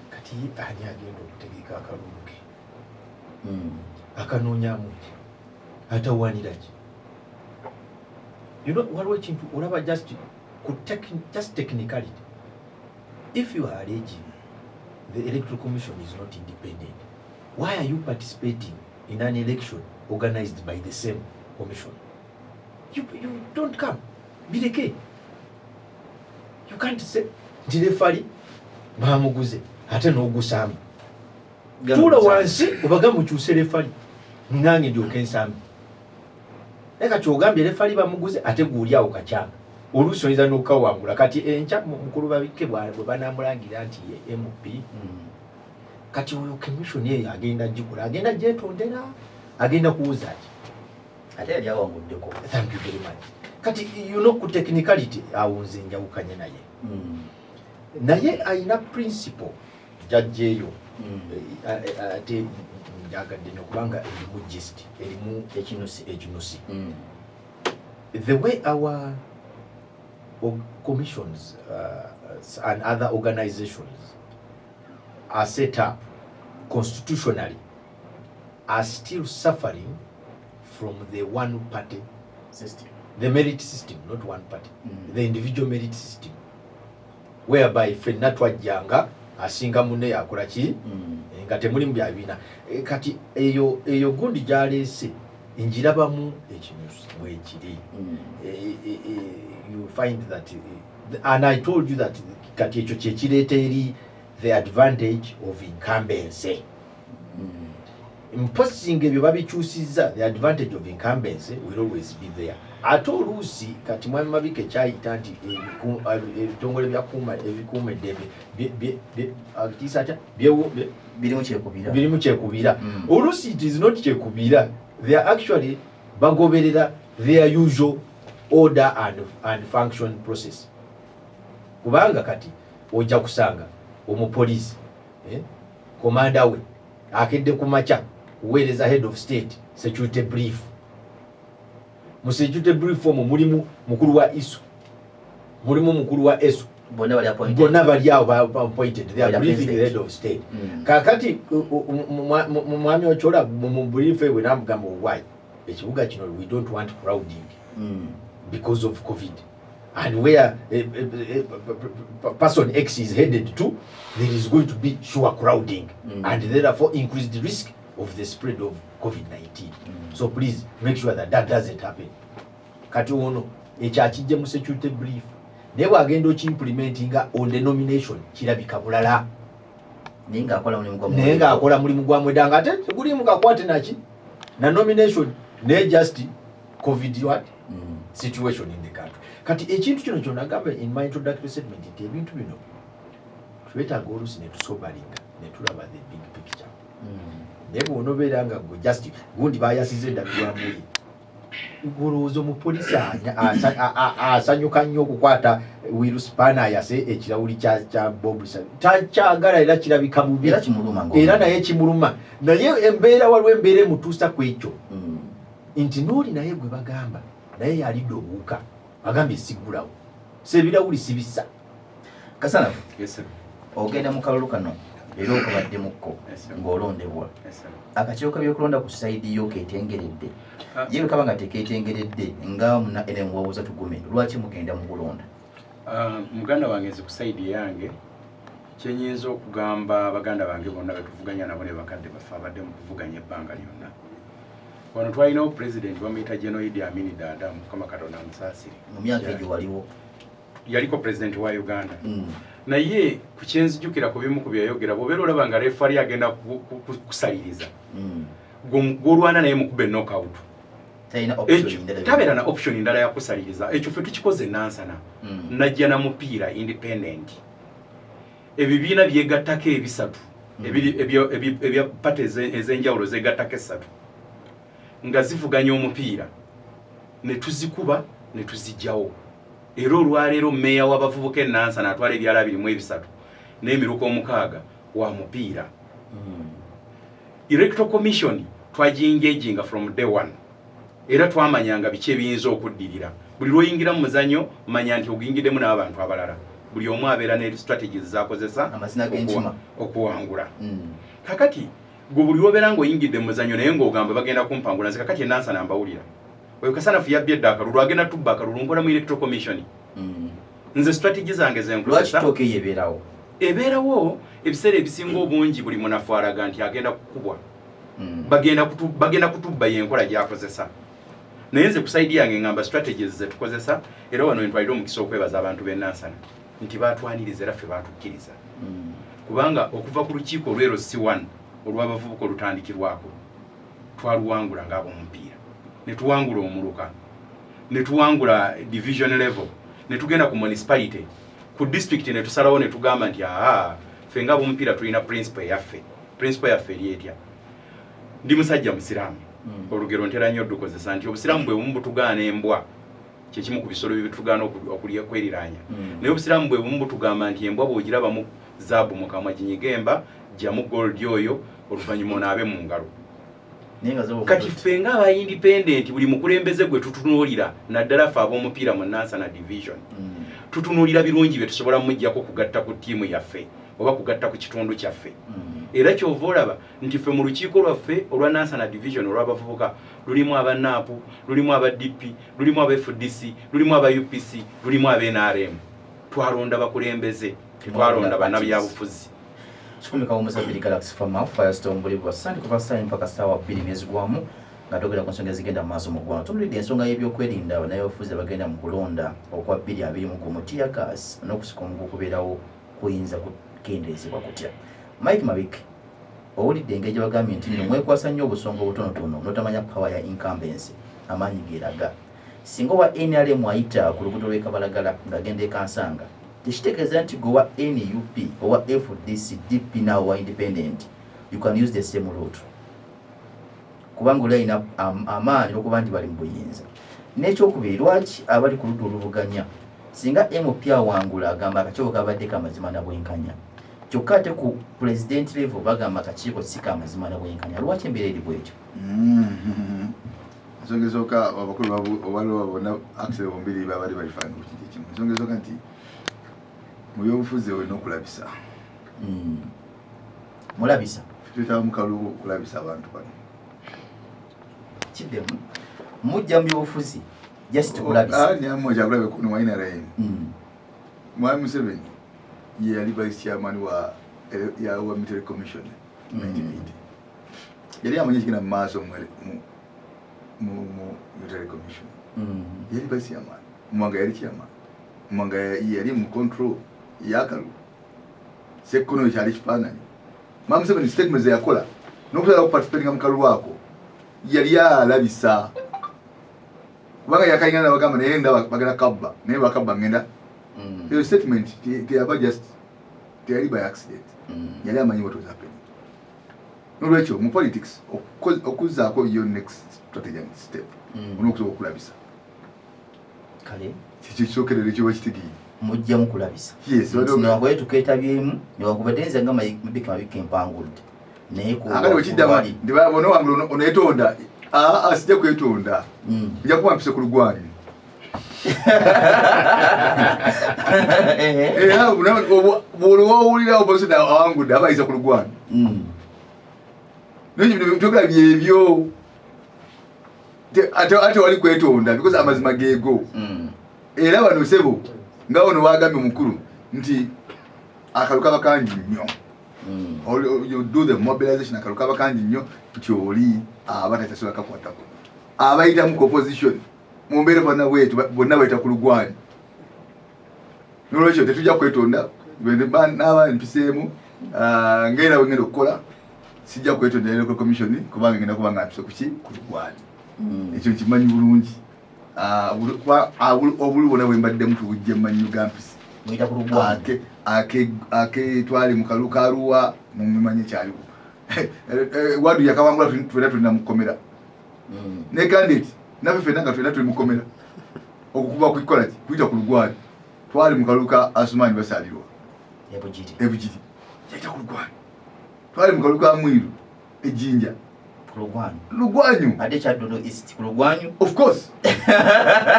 S2: kati ani agenda okutegeka akalulu ke akanoonyaamu ki atawanira ki? You know, waliwo ekintu olaba just technicality. If you are alleging the electoral commission is not independent, why are you participating in an election organized by the same commission? You don't come. Bireke. You can't say Dilefari bamuguze ate n'ogusaamu. Tula wansi obaga mukyuse lefari nange ndyoke nsaamu. Leka kyogambye refali bamuguze ate guulyawo kakyanga oluusi oyinza n'okukawangula kati enkya mukulu babike bwe banamulangira nti ye MP kati oyo commission eyo agenda gikola agenda gyetondera agenda kuwuza ki
S1: ate yali awanguddeko.
S2: Thank you very much. Kati you know ku technicality awunze njawukanye naye naye ayina principle jajjeeyo ate njagadde nokubanga erimu gist erimu ekinusi the way our commissions and other organizations are set up constitutionally are still suffering from the one party
S1: system,
S2: the merit system, not one party, the individual merit system, whereby fenna twajjanga asinga munne yakola ki nga temuli mu byabina kati eyo gundi gyaleese njirabamu ekinyusi bwekiri you find that and I told you that kati ekyo kyekireeta eri the advantage of incumbency. Imposing ebyo babikyusizza the advantage of incumbency will always be there. Ate oluusi kati mwami Mabike kyayita nti ebitongole ebikuuma eddembe kisata birimu kyekubiira. Oluusi it is not kyekubiira, they are actually bagoberera their usual order and function process. Kubanga kati ojja kusanga omupoliisi komanda we akedde kumacha kuweereza head of state security brief. Mu security brief omwo mulimu mukulu wa ISU, mulimu mukulu wa ESU, bonna bali awo appointed, they are briefing the head of state. Kakati mwami Ochola mu brief we namugamba why ekibuga kino we don't want crowding because of COVID. And where person X is headed to, there is going to be sure crowding and therefore increased risk of the spread of COVID-19. So please make sure that that doesn't happen. Kati ono ekyakijje mu security brief naye bwagenda okimplementinga on the nomination kirabika bulala naye ng'akola mulimu gwa mwedanga ate guli mukakwate naki na nomination ne just COVID what situation in the country. Kati ekintu kino kyonagamba in my introductory statement nti ebintu bino twetaaga oluusi ne tusobalinga ne tulaba the big picture. Naye bw'onobeera nga gwe just gundi baayasize endabirwamuye olowooza omupoliisi asanyuka nnyo okukwata wiruspana ayase ekirawuli kya Bobrisa takyagala era kirabika bubi era naye kimuluma naye embeera waliwo embeera emutuusa ku ekyo nti n'oli naye gwe bagamba naye yalidde obuwuka agambye siggulawo sebirawuli sibisa
S1: Kasana ogenda mu kalulu kano era okabaddemukko ng'olondebwa akakiiko by'okulonda ku sayidi yo keetengeredde yewe kaba nga tekeetengeredde nga muna Ellen Wabuza Tugume lwaki mugenda mu kulonda?
S3: Muganda wange nze ku sayidi yange kyenyinza okugamba baganda bange bonna betuvuganya nabo ne bakadde baffe abadde mu kuvuganya ebbanga lyonna wano twalinawo pulezidenti bamuyita General Idi Amin Dada Mukama Katonda amusaasire
S1: mu myaka egyo waliwo
S3: yaliko pulezidenti wa Uganda naye ku kyenzijukira ku bimu ku byayogera bw'obeera olaba nga refari agenda kusaliriza gw'olwana naye mukube knockout tabeera na option endala ya kusaliriza ekyo ffe tukikoze nansana najja na mupiira independent ebibiina byegattako ebisatu ebya pate ez'enjawulo zegattako esatu nga zivuganya omupiira ne tuzikuba ne tuzijjawo era olwaleero meeya w'abavubuka enansana atwala ebyala 23 n'emiruka 6 wa mupiira electoral commission twagingejinga from day one era twamanyanga biki ebiyinza okuddirira buli lwoyingira mu muzanyo manya nti oguyingiddemu n'abantu abalala buli omu abeera ne strategies zakozesa okuwangula kakati gwe buli lwobeera ng'oyingidde mu muzanyo naye ng'ogamba bagenda kumpangula nze kakati enansana mbawulira oyo Kasanafu yabbye edda akalulu agenda tubba akalulu nkola mu electoral commission nze strategy zange zenkozesa ebeerawo ebiseera ebisinga obungi buli munafu alaga nti agenda kukubwa bagenda kutubba yenkola gyakozesa naye nze ku sayidi yange ngamba strategies zetukozesa era wano ntwalira omukisa okwebaza abantu b'enansana nti baatwaniriza era ffe baatukkiriza kubanga okuva ku lukiiko olwero C1 olw'abavubuka olutandikirwako twaluwangula ng'ab'omupiira ne tuwangula omuluka ne tuwangula division level ne tugenda ku municipality ku district ne tusalawo ne tugamba nti fenga bomupiira tulina principle yaffe lyetya ndi musajja musiramu olugero ntera nnyo dukozesa nti obusiramu bwe bumu butugaana embwa kyekimu ku bisolo bibitugaana okulya kweriranya naye obusiramu bwe bumu butugamba nti embwa bw'ogirabamu zaabu mu kamwa ginyigemba jamu gold oyo oluvannyuma onaabe mu ngalo kati ffe ng'aba independent buli mukulembeze gwe tutunuulira naddala ffe ab'omupiira mu Nansana division tutunuulira birungi bye tusobola mujjako kugatta ku ttiimu yaffe oba kugatta ku kitundu kyaffe era kyova olaba nti ffe mu lukiiko lwaffe olwa Nansana division olw'abavubuka lulimu aba NAP lulimu aba DP lulimu aba FDC lulimu aba UPC lulimu aba NRM twalonda bakulembeze tetwalonda bannabyabufuzi
S1: Chikumika Musabiri Galaxy from Firestorm Bolivia Santi kuva saa mpaka saa 2 mwezi gwamu nga togera ku nsonga zigenda mu maaso mu ggwanga tumulidde ensonga y'ebyokwerinda n'abafuzi abagenda mu kulonda okwa 2020 mu tiakas n'okusika omugu okubeerawo kuyinza kukendeezebwa kutya. Mike Mabik owulidde engeri gye bagambye nti mwekwasa nnyo obusonga obutonotono n'otamanya power ya incumbency amaanyi geeraga singa owa NRM ayita ku luguudo lw'e Kabalagala ng'agenda e Kansanga tekitegeeza nti gwe wa NUP owa FDC DP nawa independent you can use the same route kubanga olina amaanyi okuba nti bali mu buyinza n'ekyokubiri lwaki abali ku ludda oluvuganya singa MP awangula agamba akakiiko kabadde kamazima na bwenkanya kyokka ate ku president level bagamba akakiiko si kamazima na bwenkanya lwaki embeera eri bwetyo
S4: nsongezoka abakulu waliwo bonna akisere bombiri babali balifanga ku kintu kimu nsongezoka nti mu byobufuzi olina okulabisa
S1: mulabisa
S4: tutaba mukalu kulabisa abantu bano
S1: kiddemu mujja mu byobufuzi just kulabisa
S4: ni amoja kulabe kuno waina rain Mwalimu Museveni ye yali vice chairman wa military commission 1980 yali amanyi kina maaso mu military commission yali vice chairman mwanga yali chairman mwanga yali mu control yakalu sekono cyali kifanani Mwalimu Museveni statement yakola nokutala ku participating mu kalu wako yali alabisa kubanga yakayingana bagamba naye ndaba bagala kabba naye bakabba ngenda your statement they are just they are by accident yali amanyi what was happening nolwekyo mu politics okuzaako your next strategy and step onokusobola okulabisa
S1: kale
S4: kikisokerere kiba kitigi
S1: mujja mu kulabisa
S4: yes
S1: nwakubaye tukeetabyemu newakubaddenza nga Mabik empanguludde naye
S4: akati wekiddamu ndibabona wange oneetonda asijja kwetonda ija kuba mpise ku lugwanyu bwolwowulira oposita awangudde abayisa ku lugwanyu togera byebyo ate wali kwetonda because amazima geego era bano sebo nga ono wagambye omukulu nti akalu kaba kangi nnyo you do the mobilization akalu kaba kangi nnyo kyoli abatatasobola kakwatako abayita mu opposition mu mbeera bonna bayita ku lugwanyu nolwekyo tetujja kwetonda n'aba mpiseemu ngenda wengenda okukola sijja kwetonda electoral commission kubanga ngenda kuba nga mpise kuki ku lugwanyu ekyo kimanyi bulungi obuli bwonna bwe mbaddemu tubujja mmanyi gampisi aketwale mu kalu kaluwa mumimanyi ekyaliwo wadu yakawangula twena tulina mukomera ne candidate naffe fenna nga twena tuli mukomera okukuba kukola ki kuyita ku lugwanyu twali mu kalu ka Asumani basalirwa ebugiri yayita ku lugwanyu twali mu kalu ka Mwiru ejjinja lugwanyu
S1: ate Kyaddondo East ku lugwanyu
S4: of course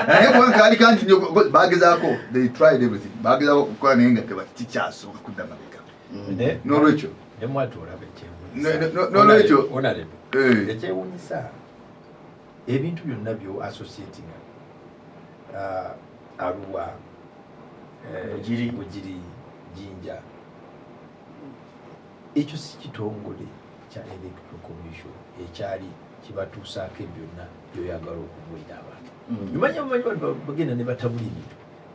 S4: naye kubanga kali kangi nnyo bagezaako they tried everything bagezaako okukola naye nga tekikyasoboka kudda mabega nolwekyo nolwekyo
S2: ekyewunyisa ebintu byonna byo associating Arua Bugiri Jinja ekyo si kitongole kya electoral commission ekyali kibatuusaako byonna byoyagala okugwira abantu bimanyi bagenda ne batabulini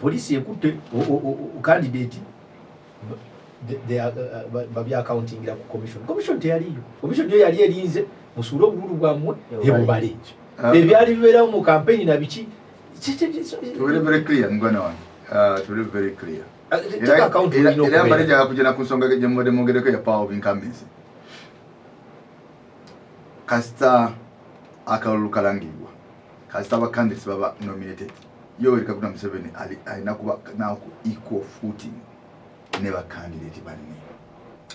S2: poliisi ekutte candidate babyaccountingira ku commission teyaliyo commission yo yali erinze musuule obululu bwammwe ebubale ebyali bibeerawo mu campaign na biki
S4: very clear mugwana wange very clear
S2: era
S4: mbaneja kujja ku nsonga gye mubadde mwogereko ya power of incumbency kasita akalulu kalangibwa kasita abacandidates baba nominated Yoweri Kaguta Museveni alina kuba naku equal footing ne bakandidate banne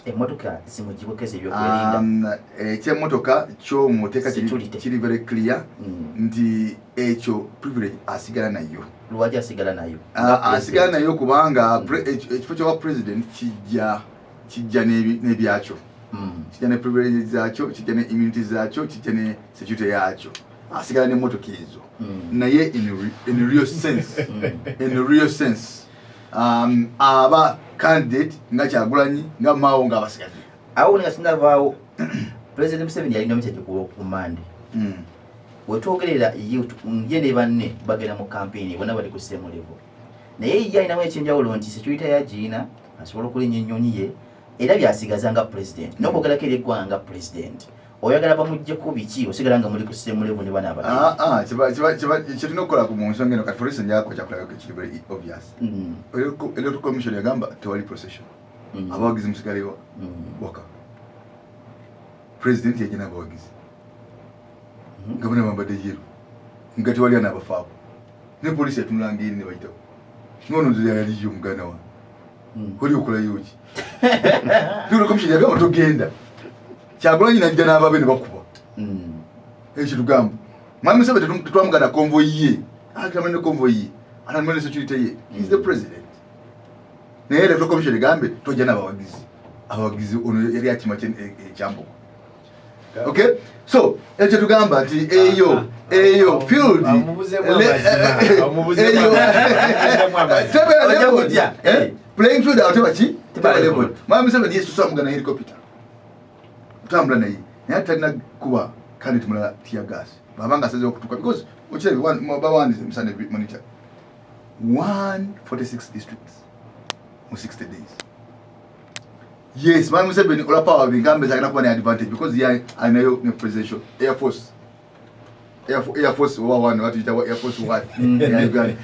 S1: emotoka zimujibokeze ebyokwerinda
S4: ekyemotoka kyomuteeka kiri very clear nti ekyo privilege asigala nayo
S1: lwaji asigala nayo
S4: asigala nayo kubanga ekifo kya president kijja n'ebyakyo kijja ne privilege zaakyo kijja ne immunity zaakyo kijja ne security yaakyo asigala n'emmotoka ezo naye in real sense aba candidate nga Kyagulanyi nga Mao nga abasigadde
S1: awo nga sinavaawo President Museveni yalina omukyajja ku Mande wetwogerera ye ne banne bagenda mu campaign bonna bali ku same level naye ye alinamu ekyenjawulo nti security ya Gina asobola okulinnya ennyonyi ye era byasigaza nga president n'okwogerako eri eggwanga nga president oyagala bamuggyeko biki osigala nga muli ku same level ne bana
S4: kyetulina okukola ku nsonga eno kati foresi njako kyakulabako kiri very obvious electoral commission yagamba tewali procession abawagizi musigalewa waka president yagena abawagizi nga bonna bambadde yeru nga tewali anaabafaako ne polisi yatunulangeri ne bayitawo nono nzira yaliyo muganda wa oli okolayo ki electoral commission yagamba togenda Kyagulanyi najja n'ababe ne bakuba ekyo tugamba Mwami Museveni tetwamugana convoy ye atamanye ne convoy ye atamanye security ye he's the president naye electoral commission egambe tojja n'abawagizi ono yali akima ekyambuko okay so ekyo tugamba nti eyo field playing field ateba ki teba level Mwami Museveni yesu twamugana helicopter tambula naye naye talina kuba kandi tumula tear gas babanga asaze okutuka because ukirebe bawandize Sunday Monitor 146 districts mu 60 days yes Mwami Museveni ola power bingambe zakina kuba ne advantage because ya anayo ne presidential air force one watu itawa air force what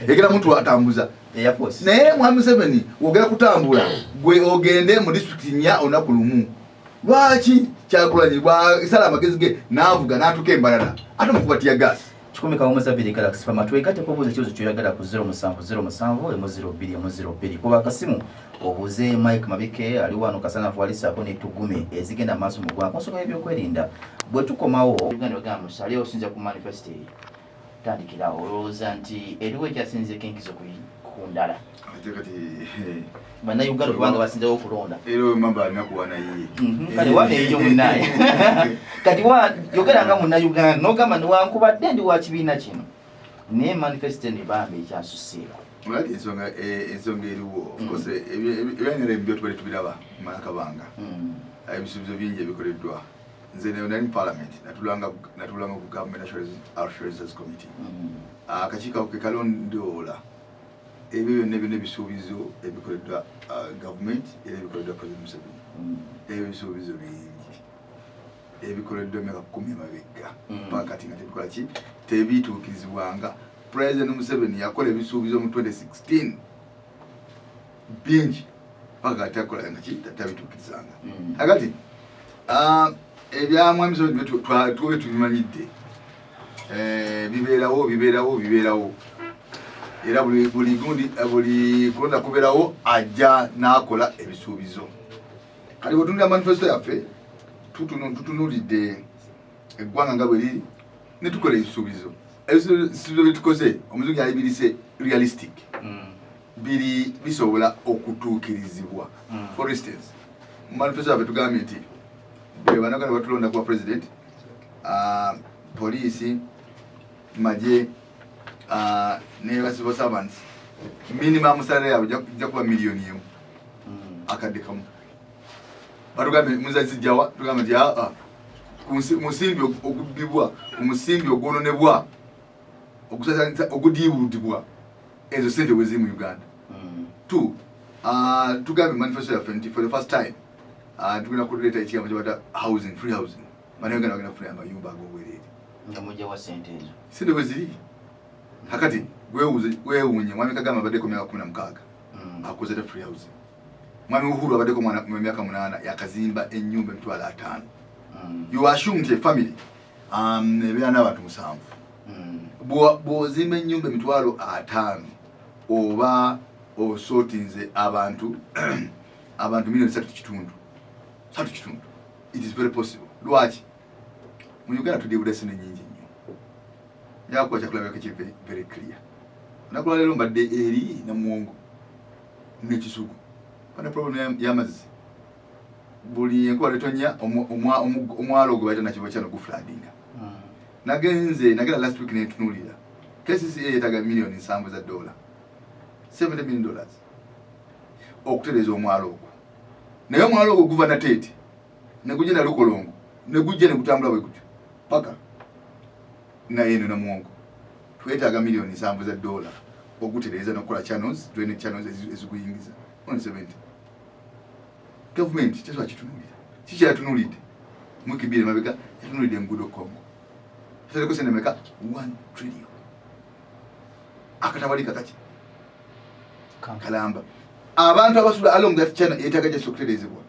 S4: ekira muntu atambuza
S1: air force
S4: naye Mwami Museveni wogera kutambula gwe ogende mu district nya onakulumu lwaki Kyagulanyi isala amagezi ge navuga natuka embalala ate mukubatia gas
S1: 12 Galaxy Pharma twegate kubuza kibazo kyoyagala ku 0707 kuba kasimu obuze Mike Mabike ali wano kasana fualisa ko netugume ezigenda maso mu gwa konsoka ebyokwerinda bwe tukomawo Uganda bagamba sali osinza ku manifesto tandikira oloza nti eriwe kyasinze kenkizo kundala bana Uganda kubanga basinze okulonda
S4: ero mamba nakuwana yi
S1: kale wane ejo munaye kati wa yogera nga munna Uganda no gamba ni wankubadde ndi wa kibiina kino ne manifesto ni bambe ekyasusira
S4: Well, ensonga eriwo of course ebyanyere mbyo twali tubiraba makabanga ebisubizo bingi ebikoleddwa nze ne nali parliament natulanga ku government assurances committee akakiiko ke kalondoola ebyo byonna ebisuubizo ebikoleddwa government era ebikoleddwa president Museveni ebisuubizo bingi ebikoleddwa emyaka 10 emabega pakati nga tebikola ki tebituukirizibwanga President Museveni yakola ebisuubizo mu 2016 bingi paka atakola nga tabituukirizanga agati ebya Mwami Museveni tuwe tubimanyidde bibeerawo era buli kulonda kubeerawo ajja n'akola ebisuubizo kati bwetunulira manifesto yaffe tutunuulidde eggwanga nga bwe liri ne tukola ebisuubizo ebisuubizo byetukoze omuzungu yabirise realistic biri bisobola okutuukirizibwa for instance manifesto yaffe tugambye nti bwe banagala batulonda kuba president poliisi maje ne civil servants minimum salary yabo ijja kuba million emu akadde kamu batugambye muzazijjawa tugambye nti musimbi ogudibwa umusimbi ogwononebwa ogudiibuludibwa ezo sente bweziri mu Uganda tugambye manifesto yaffe nti for the first time tugenda kuleeta ekigambo kyebata housing free housing bannayuganda bagenda kufuna amayumba ag'obwereere
S1: Nyamoja wa sente ezo.
S4: Sente weziri. Hakati weewunye mwami Kagame abadeko myaka 16. Akoze free house. Mwami Uhuru abadeko myaka 8 yakazimba ennyumba emitwalo 5. You assume the family ebana abantu 7. Bwozimba ennyumba emitwalo 5 oba osotinze abantu abantu milioni 3 kitundu. It is very possible. Lwaki? Mu Uganda tudibula sene nyingi nnyo. Yako chakulaba kichive very clear. Nakola lero mbadde eri na muwongo n'ekisugu. Bana problem yamazi. Buli enkola letonya omwalo gwe bayita nakibo kyano ku flooding. Nagenda last week netunulira. KCCA yetaga milioni $7 $70 million. Okutereza omwalo ogwo. Naye omwalo ogwo guva na Tete. Ne gujja na Lukolongo. Ne gujja ne gutambula bwe gutyo. Paka. Na yeno na muwongo. Twetaga milioni $7 okutereza nokola channels, drainage channels eziguyingiza. 170. Government kyeswa kitunulira. Kichi yatunulide. Mukibire mabeka yatunulide ngudo Kongo. Sele ko senemeka 1 trillion. Akatabalika kati. Kalamba. Abantu abasula along that channel yetaga just okuterezebwa.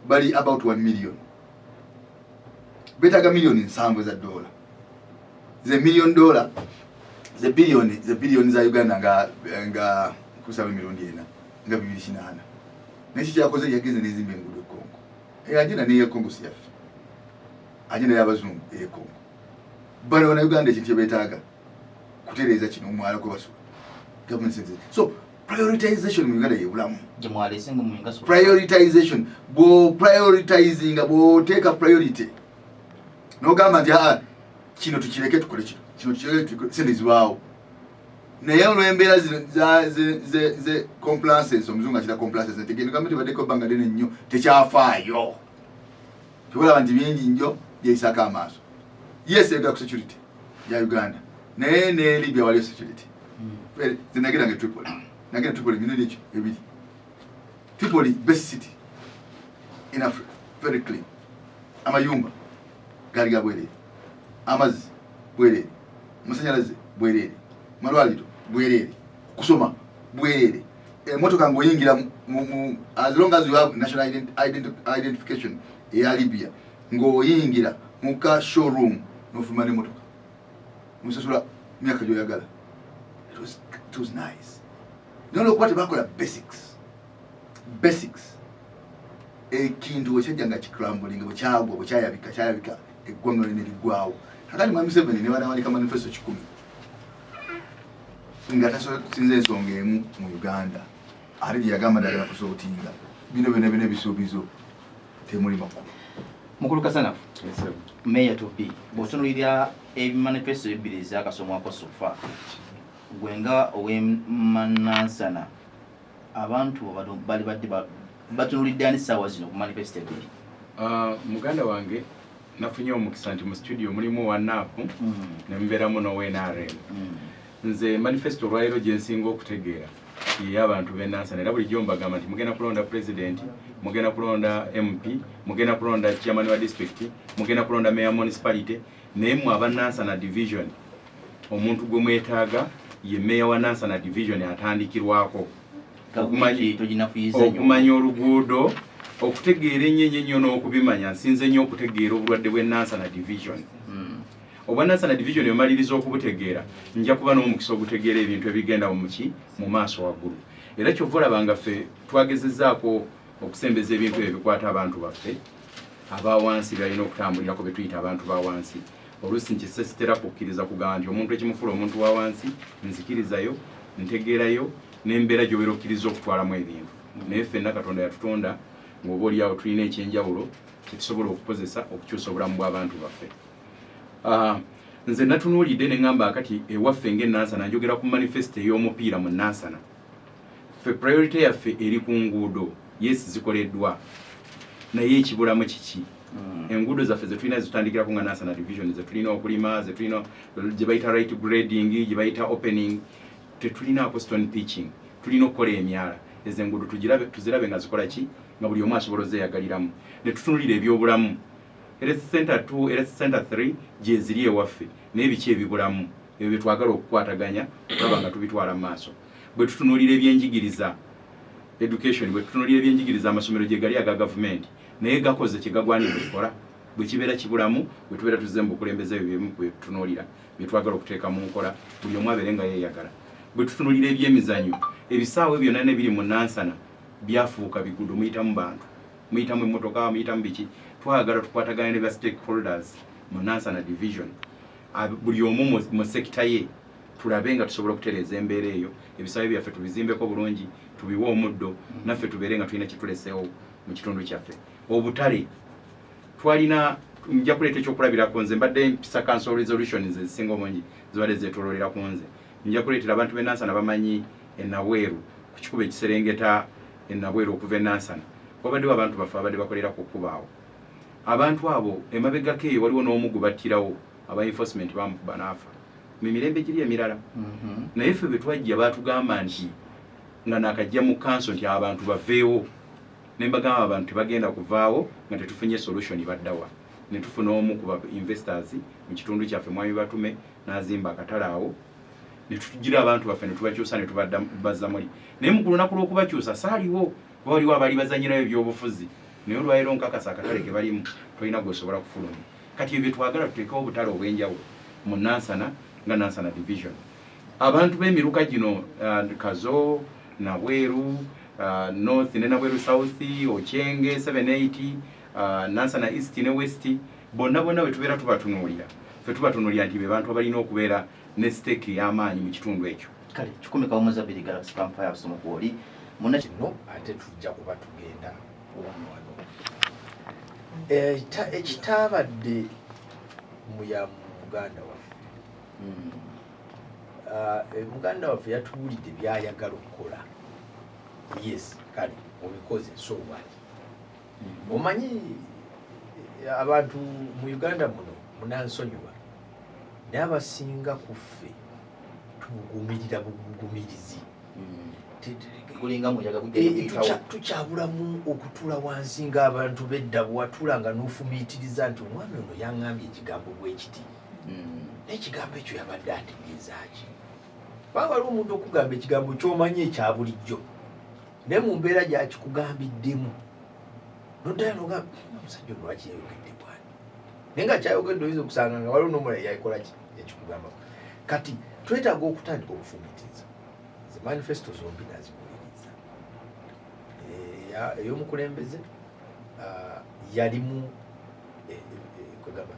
S4: Bali about 1 million. Betaga milioni $7. The $1 million, the billion za Uganda nga kusaba milioni ena nga 228. Nechi kyakoze yageze nezimbe ngudo Kongo. Ajina niye Kongo siyafi. Ajina y'abazungu Kongo. Bali wana Uganda ekintu betaga kutereza kino omwala ko basula. Government says so prioritization mu Uganda yebulamu.
S1: Jemwale singo mu ngaso.
S4: Prioritization prioritizing take a priority. No gamba nti kino tukireke tukole kino tukireke sente zibawo. Naye olw'embeera ze compliances omuzungu akira compliances tegenda gamba tebadeko banga dene nnyo tekyafaayo. Tukola bantu bingi nnyo byesaka amaaso. Yes, ega ku security ya Uganda. Naye ne Libya wali security. Zinagenda nge Tripoli. Nagenda Tripoli minodi ekyo ebiri. Tripoli best city in Africa, very clean. Amayumba gali gabwere. Amazi bwerere. Musanyalaze bwerere. Malwaliro bwerere. Kusoma bwerere. Emotoka ngoyingira as long as you have national identification ya Libya ngoyingira muka showroom nofumane motoka. Musasula myaka joyagala. It was nice. Nono kwate bakola basics. Ekintu wekyajjanga kicrumbling bwekyayabika eggwanga neligwawo. Kakati mwami Museveni ne banawandika manifesto 10 nga tasinze ensonga emu mu Uganda ate gye yagamba ddala yakusootinga bino ebisuubizo temuli makulu.
S1: Mukulu Kasanafu Mayor to be bw'otunuulira ebimanifesto ebbiri ezakasomwako sofa gwenga ow'Emanansana abantu bali badde batunulidde ani ssaawa zino ku manifesto ebbiri.
S3: Muganda wange nafunye omukisa nti mu studio mulimu wanaapu ne mubeeramu n'owenRM. Nze manifesto olwaliro gye nsinga okutegeera y'abantu b'Enansana era bulijjo mbagamba nti mugenda kulonda president, mugenda kulonda MP, mugenda kulonda chairman wa district, mugenda kulonda mayor municipality, naye mu ab'Nansana division omuntu gwe mwetaaga ye mayor wa Nansana division atandikirwako okumanya oluguudo, okutegeera ennyenye ennyo n'okubimanya. Nsinze nnyo okutegeera obulwadde bw'Enansana division. Obwa Nansana division emaliriza okubutegeera nja kuba n'omukisa ogutegeera ebintu ebigenda mu maaso waggulu. Era kyova olabanga ffe twagezezzaako okusembeza ebintu ebyo bikwata abantu baffe abawansi balina okutambulirako be tuyita abantu bawansi. Oluusi nkise sitera kukkiriza kugamba nti omuntu ekimufuula omuntu wa wansi nzikirizayo ntegeerayo n'embeera gy'obeera okkiriza okutwalamu ebintu. Naye ffenna Katonda yatutonda ng'oba oliawo tulina ekyenjawulo kyetusobola okukozesa okukyusa obulamu bw'abantu baffe. Nze natunuulidde ne ngamba akati ewaffe ng'Enansana njogera ku manifesto ey'omupiira mu Nansana. Ffe priority yaffe eri ku nguudo, yes zikoleddwa, naye ekibulamu kiki? Enguudo zaffe ze tulina zitandikirako nga Nansana division ze tulina okulima, ze tulina gye bayita right grading, gye bayita opening, tetulinaako stone pitching, tulina okukola emyala. Ezo enguudo tuzirabe nga zikola ki? Nga buli omu asobola ozeeyagaliramu. Ne tutunulira ebyobulamu. Health Center 2 Health Center 3 gye ziri ewaffe naye biki ebibulamu ebyo bye twagala okukwataganya okulaba nga tubitwala mu maaso bwe tutunuulira ebyenjigiriza education bwe tutunuulira ebyenjigiriza amasomero gye gali aga gavumenti naye gakoze kye gagwanira okukola bwe kibeera kibulamu bwe tubeera tuzze mu bukulembeze ebyo byemu bwe tutunuulira bye twagala okuteeka mu nkola buli omu abeere nga yeeyagala bwe tutunuulira ebyemizannyo ebisaawe byonna ne biri mu Nansana byafuuka bigudu muyitamu bantu muyitamu emmotoka muyitamu biki twagala tukwatagana ne ba stakeholders mu Nansana division buli omu mu sekita ye tulabe nga tusobola okutereeza embeera eyo ebisaawe byaffe tubizimbeko bulungi tubiwe omuddo naffe tubeere nga tulina kituleseewo mu kitundu kyaffe obutale twalina nja kuleeta ekyokulabirako nze mbadde mpisa council resolutions ezisinga omungi zibadde zeetooloolera ku nze nja kuleetera abantu b'e Nansana bamanyi ennaweeru ku kikuba ekiserengeta ennaweeru okuva e Nansana wabaddewo abantu baffe abadde bakolera ku kkuba awo abantu abo emabegako eyo waliwo n'omu gwe battirawo aba enforcement bamukuba n'afa mu mirembe giri emirala naye ffe bwe twajja baatugamba nti nga nakajja mu kanso nti abantu baveewo ne mbagamba abantu tebagenda kuvaawo nga tetufunye solution baddawa ne tufuna omu ku investors mu kitundu kyaffe mwami batume n'azimba akatale awo ne tutugira abantu baffe ne tubakyusa ne tubazza muli naye mu lunaku lw'okubakyusa saaliwo waliwo abali bazanyirayo ebyobufuzi naye olwaleero nkakasa akatale ke balimu tolina gweosobola kufuluma kati ebyo twagala tuteekawo obutale obw'enjawulo mu Nansana nga Nansana division abantu b'emiruka gino Kazo Nabweru North ne Nabweru South Ochenge 780 Nansana East ne West bonna bwe tubeera tubatunuulira ffe tubatunuulira nti be bantu abalina okubeera ne stake y'amaanyi mu kitundu ekyo
S1: kale 12 Galaxy Campfire Somokwoli muna
S2: kino ate tujja kuba tugenda wano ekitaabadde muya muganda waffe muganda waffe yatubuulidde byayagala okukola yes kale obikoze so what omanyi abantu mu Uganda muno munansonyiwa naye abasinga ku ffe tugumirira bugumirizi
S1: kulinga muyaga
S2: tukyabulamu okutuula wansi ng'abantu bedda bwatulanga n'ofumiitiriza nti omwami ono yaŋŋambye ekigambo bwekiti n'ekigambo ekyo yabadde ategeeza ki kubanga waliwo omuntu okugamba ekigambo ky'omanyi ekya bulijjo naye mu mbeera gyakikugambiddemu noddala nogamba omusajja ono lwaki yayogedde bwani naye nga kyayogedde oyinza okusanga nga waliwo n'omulala yayikola ekikugambako kati twetaaga okutandika obufumiitiriza ze manifesto zombi naziwuliriza ey'omukulembeze yalimu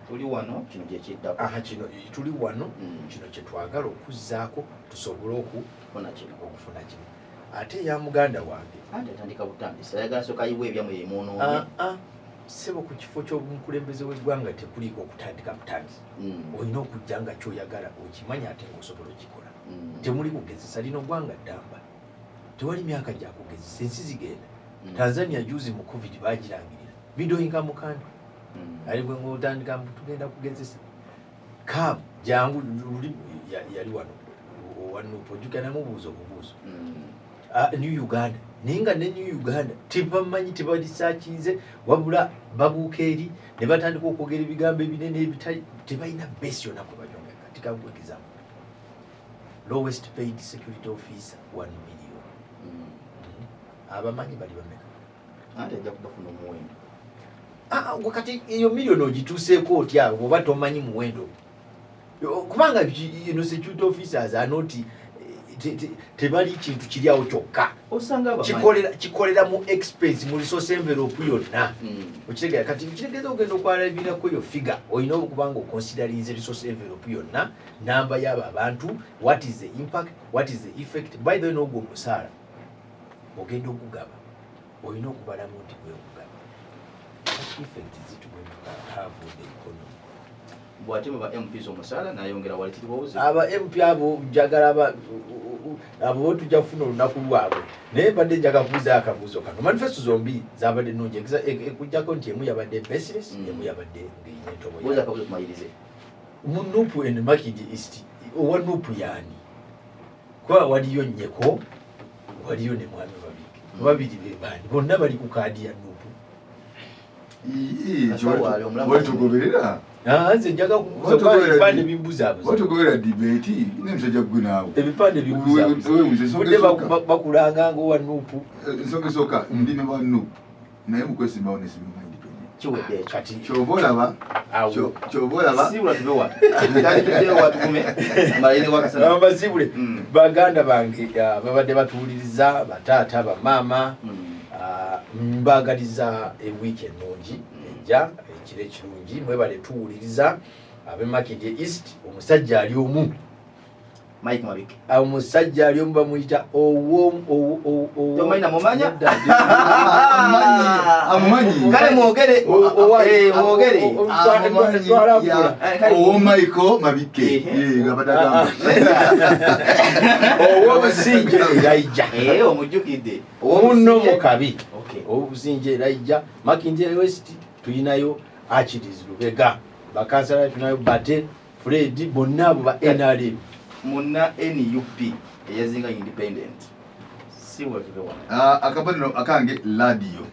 S1: tuli wano kino gyekiddako
S2: kino tuli wano kino kyetwagala okuzzaako tusobole okufuna kino ate eya muganda wange
S1: atandika butandisa ayagala soka yiwe ebyamu yemuno
S2: sebo ku kifo ky'omukulembeze w'eggwanga tekuliiko okutandika butandisi olina okujja nga kyoyagala okimanya ate ng'osobola okikola temuli kugezesa lino ggwanga ddamba tewali myaka gya kugezesa ensi zigenda Tanzania juzi mu covid bagirangirira bidoyinga mukanda ali bwe ng'otandika tugenda kugezesa kabu jangu yali wano ojjuka namubuuza obubuuzo New Uganda naye nga ne New Uganda tebamanyi tebalisakinze wabula babuuka eri ne batandika okwogera ebigambo ebinene ebitali tebalina besi yonna kwe banyonga kati kakuwegezamu lowest paid security officer 1 million abamanyi bali bameka
S1: ate ajja kubafuna omuwendo
S2: kati eyo miliyoni ogituuseeko otya oba tomanyi muwendo kubanga security officers are not tebali kintu kiri awo kyokka kikolera mu expense mu resource envelope yonna okitegera kati kitegeeza ogenda okwalabirako eyo figure olina okubanga oconsiderinze resource envelope yonna namba y'abo abantu what is the impact what is the effect by the way n'ogwo omusaala ogenda okugaba olina okubalamu nti gwegugaba effect zitugwentukahavu the economy
S1: bw'atema ba MPs omusaala nayongera wali tibawuze
S2: aba MP abo njagala abo tujja kufuna olunaku lwabwe naye mbadde njaga kubuuza akabuuzo kano manifesto zombi zabadde nnungi ekujjako nti emu yabadde baseless emu yabadde ng'eyinetobobuuza
S1: akabuuzo tumayirize
S2: mu Nuupu and Makindi East owa Nuupu yaani kuba waliyo Nnyeko waliyo ne mwami babiri be baani bonna bali ku kaadi ya Nuupu
S4: Watugoberera
S2: nze njaga kukuza ebipande bimbuzabuza
S4: watugoberera debate nemusajja gwe naawe
S2: ebipande bimbuzabuza bakulanga nga owa nuupu
S4: ensonga esooka ndi ne ba nuupu naye mukwesimbawo nesimba
S1: kiwedde
S2: kati
S4: kyova olaba
S1: sibula tubewa kali tubewa tukume amalire wakasana
S2: abazibule baganda bange babadde batuwuliriza bataata bamaama mbagaliza ewiiki ennungi ejja ekiro ekirungi mwebale tuwuliriza ab'e Makindye East omusajja ali omu
S1: Mike Mabike
S2: omusajja ali omu bamuyita
S1: tomaina mumanya
S4: amumanyi
S1: kale mwogere mwogere
S4: Michael Mabike gabadagamba
S2: obusinje Elijah
S1: omujjukidde
S2: omuno mukabi obusinje Elijah Makindye West tuyinayo Achilles Lubega bakansala tunayo Bate Fred bonna abo ba NRM
S1: muna NUP eyazinga independent si wakibewa
S4: akabaniro akange radio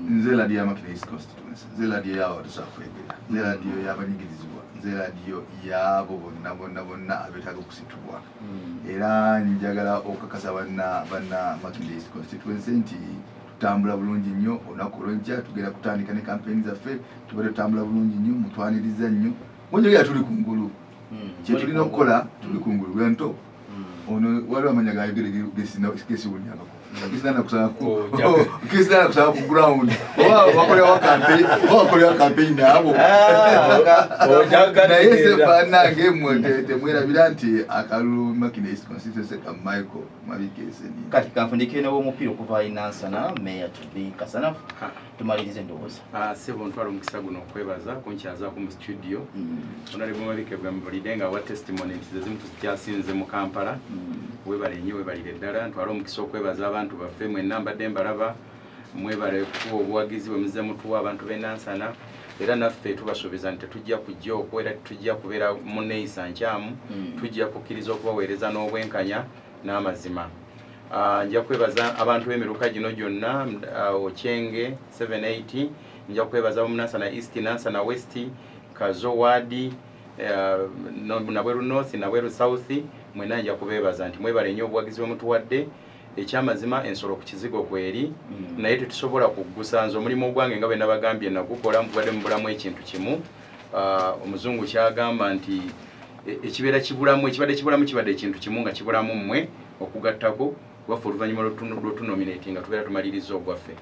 S4: nze radio ya Makindye East constituency nze radio yawo tusakwegera nze radio y'abanyigirizibwa nze radio yabo bonna abetaaga okusitulwa era njagala okakasa banna Makindye East constituency nti tutambula bulungi nnyo olunaku olw'enkya tugenda kutandika ne kampeyini zaffe tubadde tutambula bulungi nnyo mutwaniriza nnyo munjogera tuli kungulu kyetulina okukola tuli kungulu bwento ono waliwo amanya gayogere gesiwunyangako kisana kusaba ku ground wakolewa campaign naabo naye se banange temwerabira nti akalulu Makindye East constituency ka Michael Mabike eseni
S1: kati kanfundikire n'omupiira okuva inansana meya tubi kasanafu tumalirize endowooza
S3: sebo ntwala omukisa guno okwebaza kunkyazaako mu studio Honorable Mabike bwembulidde nga wa testimony nti zezimu tukyasinze mu Kampala webale nnyo webalire ddala ntwala omukisa okwebaza abantu baffe mwenna mbadde mbalaba mwebale kuwa obuwagizi bwe muze mutuwa abantu b'Enansana era naffe tubasuubiza nti tetujja kujja okwo era tetujja kubeera mu neeyisa nkyamu tujja kukkiriza okubaweereza n'obwenkanya n'amazima nja kwebaza abantu b'emiruka gino gyonna Okyenge 780 nja kwebaza mu Nansana East Nansana West Kazo Wadi Nabweru North Nabweru South mwena nja kubeebaza nti mwebale nnyo obuwagizi bwe mutuwadde ekyamazima ensolo ku kizigo kweri naye tetusobola kuggusa nze omulimu gwange nga bwe nabagambye nagukola mubadde mubulamu ekintu kimu omuzungu kyagamba nti ekibadde kibulamu ekintu kimu nga kibulamu mmwe okugattako waffe oluvannyuma lw'otunominati nga tubeera tumaliriza ogwaffe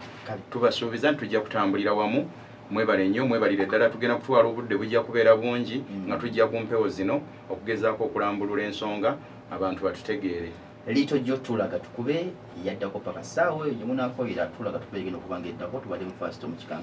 S3: tubasuubiza nti tujja kutambulira wamu mwebale nnyo mwebalire ddala tugenda kutwala obudde bujja kubeera bungi nga tujja ku mpewo zino okugezaako okulambulula ensonga abantu batutegeere
S1: lito jjo tulaga tukube yaddako paka ssaawa eyo gye munaakoyera tulaga tubeegenda okuba ng'eddako tubadde mu fasito mu kikanka